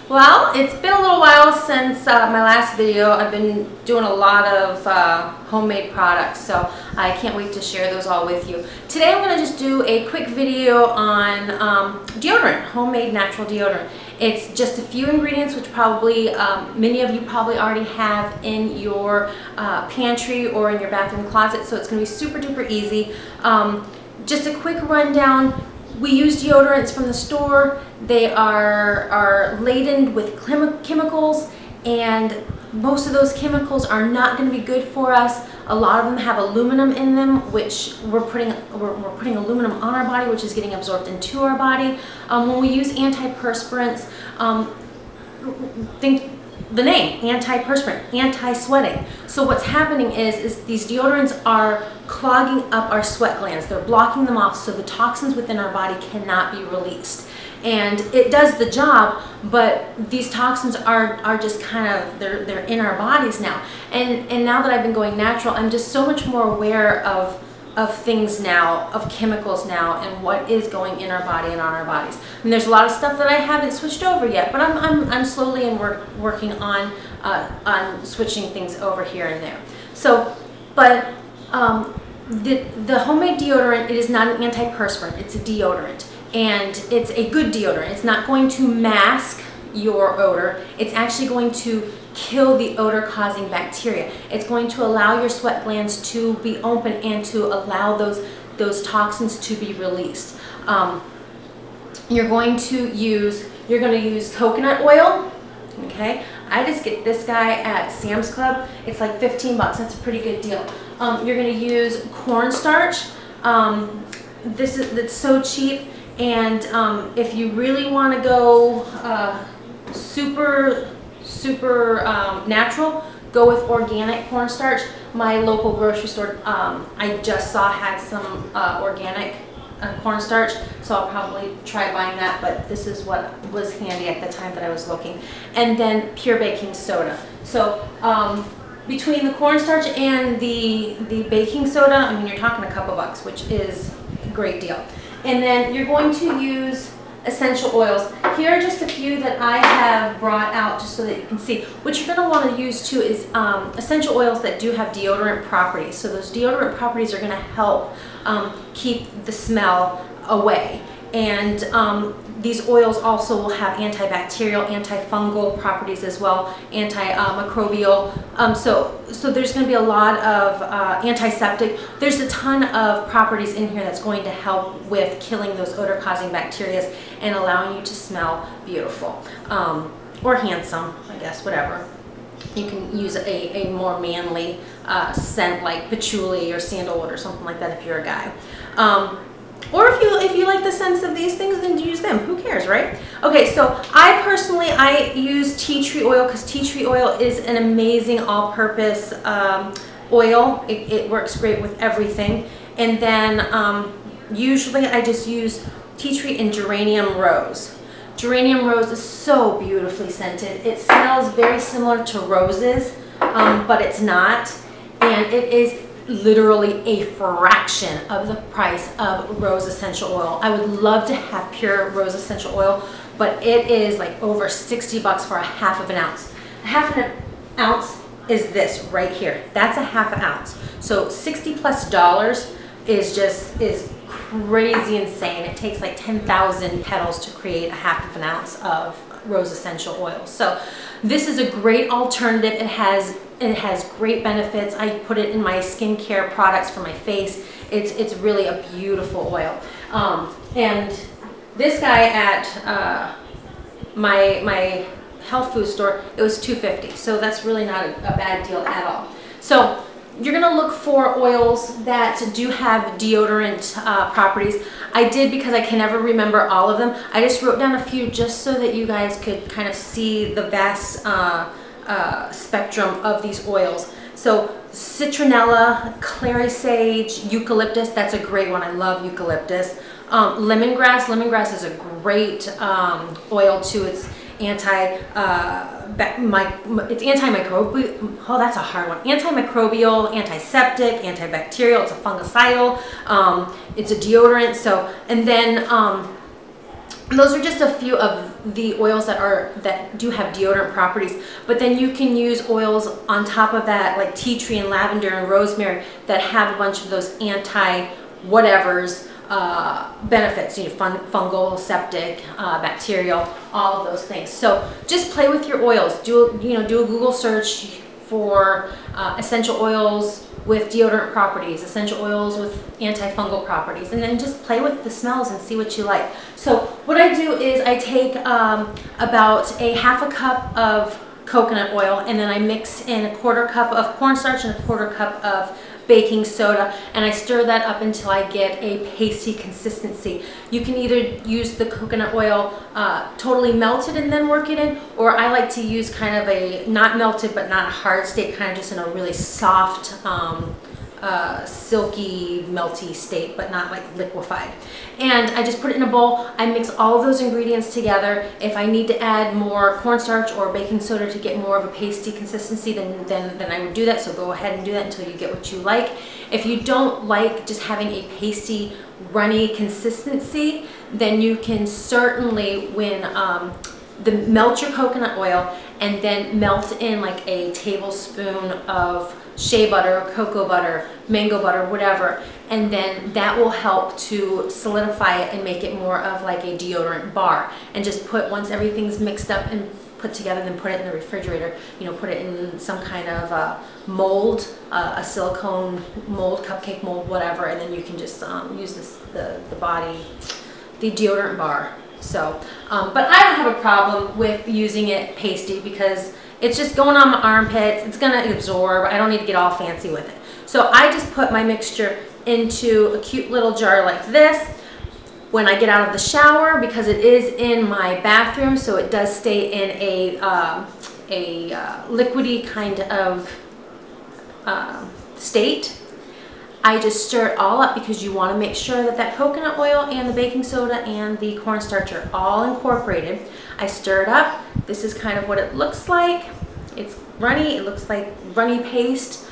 Well, it's been a little while since my last video. I've been doing a lot of homemade products, so I can't wait to share those all with you. Today I'm going to just do a quick video on deodorant, homemade natural deodorant. It's just a few ingredients which probably many of you probably already have in your pantry or in your bathroom closet, so it's going to be super duper easy. Just a quick rundown. We use deodorants from the store. They are laden with chemicals, and most of those chemicals are not going to be good for us. A lot of them have aluminum in them, which we're putting aluminum on our body, which is getting absorbed into our body. When we use antiperspirants, think the name, antiperspirant, anti-sweating. So what's happening is these deodorants are clogging up our sweat glands. They're blocking them off so the toxins within our body cannot be released. And it does the job, but these toxins are just kind of, they're in our bodies now. And now that I've been going natural, I'm just so much more aware of things now, of chemicals now, and what is going in our body and on our bodies. And there's a lot of stuff that I haven't switched over yet, but I'm slowly working on switching things over here and there. So, but the homemade deodorant, it is not an antiperspirant, it's a deodorant. And it's a good deodorant. It's not going to mask your odor. It's actually going to kill the odor-causing bacteria. It's going to allow your sweat glands to be open and to allow those toxins to be released. You're going to use coconut oil. Okay, I just get this guy at Sam's Club. It's like 15 bucks. That's a pretty good deal. You're going to use cornstarch. That's so cheap. And if you really want to go super natural, go with organic cornstarch. My local grocery store I just saw had some organic cornstarch, so I'll probably try buying that, but this is what was handy at the time that I was looking. And then pure baking soda. So between the cornstarch and the baking soda, I mean, you're talking a couple bucks, which is a great deal. And then you're going to use essential oils. Here are just a few that I have brought out just so that you can see. What you're going to want to use too is essential oils that do have deodorant properties. So those deodorant properties are going to help keep the smell away. And these oils also will have antibacterial, antifungal properties as well, antimicrobial. So there's going to be a lot of antiseptic. There's a ton of properties in here that's going to help with killing those odor-causing bacteria and allowing you to smell beautiful or handsome, I guess, whatever. You can use a more manly scent like patchouli or sandalwood or something like that if you're a guy. Or if you like the scents of these things, then use them. Who cares, right? Okay, so I use tea tree oil because tea tree oil is an amazing all-purpose oil. It works great with everything. And then usually I just use tea tree and geranium rose. Geranium rose is so beautifully scented. It smells very similar to roses, but it's not. And it is literally a fraction of the price of rose essential oil. I would love to have pure rose essential oil, but it is like over 60 bucks for a half of an ounce. A half an ounce is this right here. That's a half an ounce. So $60+ is crazy insane. It takes like 10,000 petals to create a half of an ounce of rose essential oil. So this is a great alternative. It has great benefits. I put it in my skincare products for my face. It's really a beautiful oil. And this guy at my health food store, it was $2.50. So that's really not a bad deal at all. So you're gonna look for oils that do have deodorant properties. I did, because I can never remember all of them. I just wrote down a few just so that you guys could kind of see the vast spectrum of these oils. So citronella, clary sage, eucalyptus, that's a great one. I love eucalyptus. Lemongrass is a great oil too. It's antimicrobial. Oh, that's a hard one. Antimicrobial, antiseptic, antibacterial. It's a fungicidal. It's a deodorant. So, and then those are just a few of the oils that do have deodorant properties. But then you can use oils on top of that, like tea tree and lavender and rosemary, that have a bunch of those anti-whatevers benefits, you know, fungal, septic, bacterial, all of those things. So just play with your oils. Do a Google search for essential oils with deodorant properties, essential oils with antifungal properties, and then just play with the smells and see what you like. So what I do is I take about a half a cup of coconut oil, and then I mix in a quarter cup of cornstarch and a quarter cup of baking soda, and I stir that up until I get a pasty consistency. You can either use the coconut oil totally melted and then work it in, or I like to use kind of a not melted but not a hard state, kind of just in a really soft, silky, melty state, but not like liquefied. And I just put it in a bowl. I mix all of those ingredients together. If I need to add more cornstarch or baking soda to get more of a pasty consistency, then I would do that. So go ahead and do that until you get what you like. If you don't like just having a pasty, runny consistency, then you can certainly, melt your coconut oil and then melt in like a tablespoon of shea butter, cocoa butter, mango butter, whatever, and then that will help to solidify it and make it more of like a deodorant bar. And just once everything's mixed up and put together, then put it in the refrigerator. You know, put it in some kind of mold, a silicone mold, cupcake mold, whatever, and then you can just use the deodorant bar. So, but I don't have a problem with using it pasty because it's just going on my armpits. It's gonna absorb. I don't need to get all fancy with it. So I just put my mixture into a cute little jar like this. When I get out of the shower, because it is in my bathroom, so it does stay in a liquidy kind of state, I just stir it all up because you want to make sure that that coconut oil and the baking soda and the cornstarch are all incorporated. I stir it up. This is kind of what it looks like. It's runny. It looks like runny paste.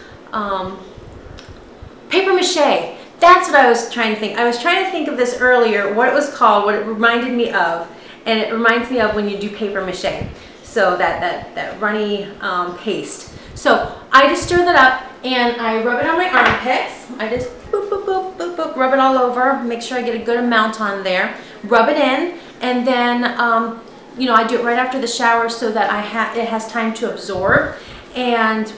Paper mache. That's what I was trying to think. I was trying to think of this earlier, what it was called, what it reminded me of, and it reminds me of when you do paper mache. So that runny paste. So I just stir that up and I rub it on my armpits. I just boop, boop, boop, boop, boop, rub it all over. Make sure I get a good amount on there. Rub it in, and then you know, I do it right after the shower so that it has time to absorb. And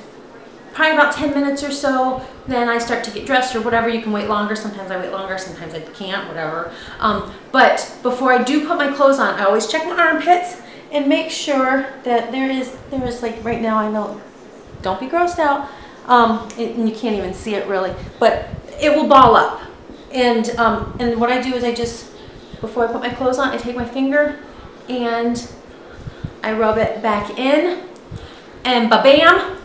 probably about 10 minutes or so, then I start to get dressed or whatever. You can wait longer. Sometimes I wait longer, sometimes I can't, whatever. But before I do put my clothes on, I always check my armpits and make sure that there is like right now, I know, don't be grossed out, and you can't even see it really, but it will ball up. And what I do is I just, before I put my clothes on, I take my finger and I rub it back in, and ba-bam,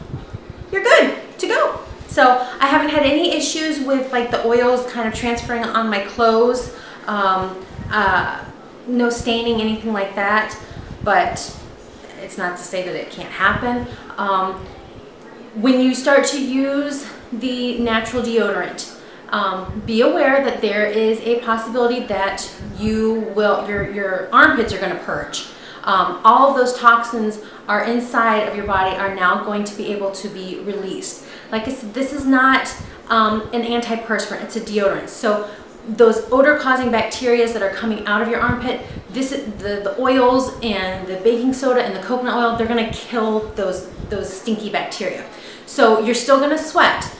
you're good to go. So I haven't had any issues with like the oils kind of transferring on my clothes, no staining, anything like that, but it's not to say that it can't happen. When you start to use the natural deodorant, be aware that there is a possibility that your armpits are going to purge. All of those toxins are inside of your body are now going to be able to be released. Like I said, this is not an antiperspirant, it's a deodorant. So those odor-causing bacteria that are coming out of your armpit, the oils and the baking soda and the coconut oil, they're going to kill those stinky bacteria. So you're still going to sweat.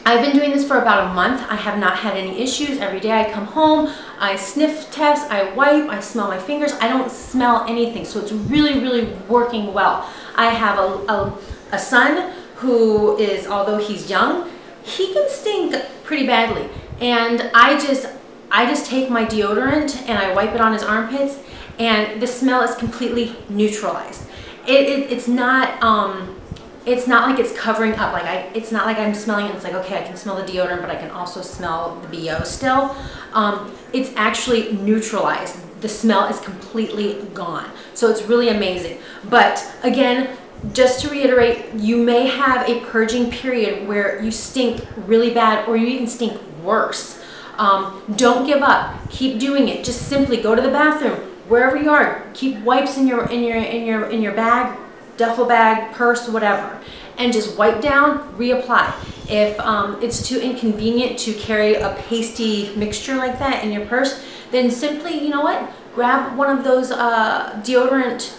I've been doing this for about a month. I have not had any issues. Every day I come home, I sniff test, I wipe, I smell my fingers. I don't smell anything, so it's really, really working well. I have a son who is, although he's young, he can stink pretty badly. And I just take my deodorant and I wipe it on his armpits, and the smell is completely neutralized. It's not like it's covering up. It's not like I'm smelling it and it's like, okay, I can smell the deodorant, but I can also smell the BO still. It's actually neutralized. The smell is completely gone. So it's really amazing. But again, just to reiterate, you may have a purging period where you stink really bad or you even stink worse. Don't give up. Keep doing it. Just simply go to the bathroom, wherever you are. Keep wipes in your bag, duffel bag, purse, whatever, and just wipe down, reapply. If it's too inconvenient to carry a pasty mixture like that in your purse, then simply, you know what, grab one of those deodorant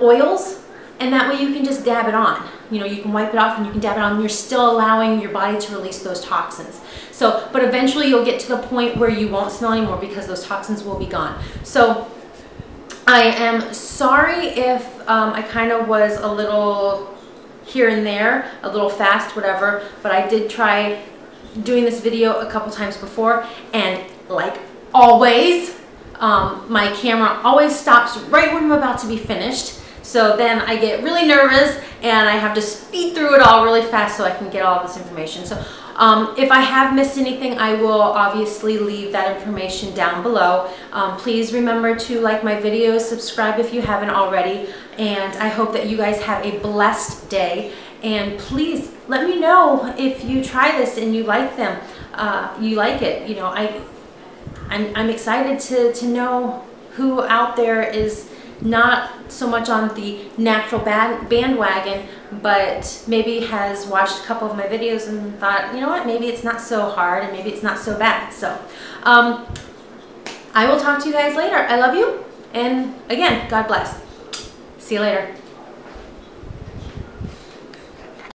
oils, and that way you can just dab it on. You know, you can wipe it off and you can dab it on, and you're still allowing your body to release those toxins. So, but eventually you'll get to the point where you won't smell anymore because those toxins will be gone. So I am sorry if I kind of was a little here and there, a little fast, whatever, but I did try doing this video a couple times before, and like always, my camera always stops right when I'm about to be finished. So then I get really nervous and I have to speed through it all really fast so I can get all this information. So if I have missed anything, I will obviously leave that information down below. Please remember to like my videos, subscribe if you haven't already, and I hope that you guys have a blessed day. And please let me know if you try this and you like them, you like it. You know, I'm excited to know who out there is not so much on the natural bandwagon, but maybe has watched a couple of my videos and thought, you know what, maybe it's not so hard and maybe it's not so bad. So I will talk to you guys later. I love you, and again, God bless. See you later.